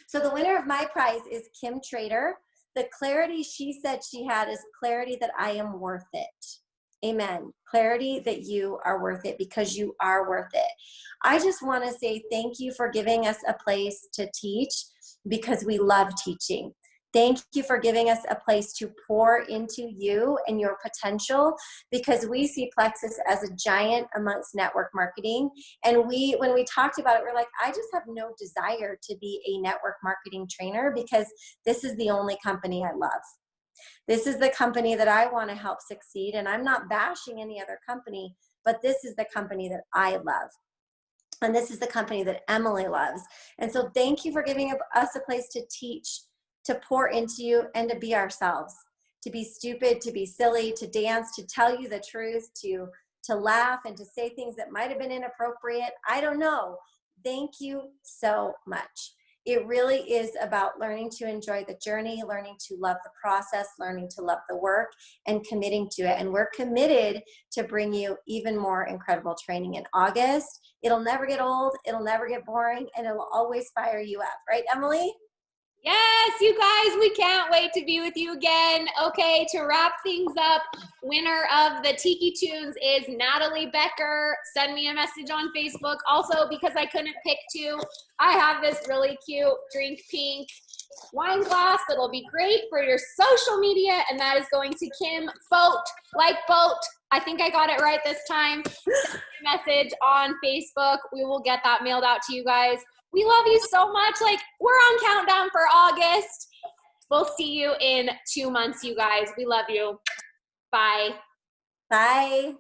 So the winner of my prize is Kim Trader. The clarity she said she had is clarity that I am worth it. Amen. Clarity that you are worth it because you are worth it. I just want to say thank you for giving us a place to teach because we love teaching. Thank you for giving us a place to pour into you and your potential because we see Plexus as a giant amongst network marketing. And when we talked about it, we're like, I just have no desire to be a network marketing trainer because this is the only company I love. This is the company that I want to help succeed. And I'm not bashing any other company, but this is the company that I love. And this is the company that Emily loves. And so thank you for giving us a place to teach, to pour into you, and to be ourselves, to be stupid, to be silly, to dance, to tell you the truth, to laugh and to say things that might have been inappropriate. I don't know. Thank you so much. It really is about learning to enjoy the journey, learning to love the process, learning to love the work, and committing to it. And we're committed to bring you even more incredible training in August. It'll never get old, it'll never get boring, and it'll always fire you up. Right, Emily? Yes, you guys, we can't wait to be with you again. Okay, to wrap things up, winner of the Tiki Tunes is Natalie Becker. Send me a message on Facebook. Also, because I couldn't pick two, I have this really cute drink pink wine glass that'll be great for your social media, and that is going to Kim Boat, like boat. I think I got it right this time. Send me a message on Facebook. We will get that mailed out to you guys. We love you so much. Like, we're on countdown for August. We'll see you in 2 months, you guys. We love you. Bye. Bye.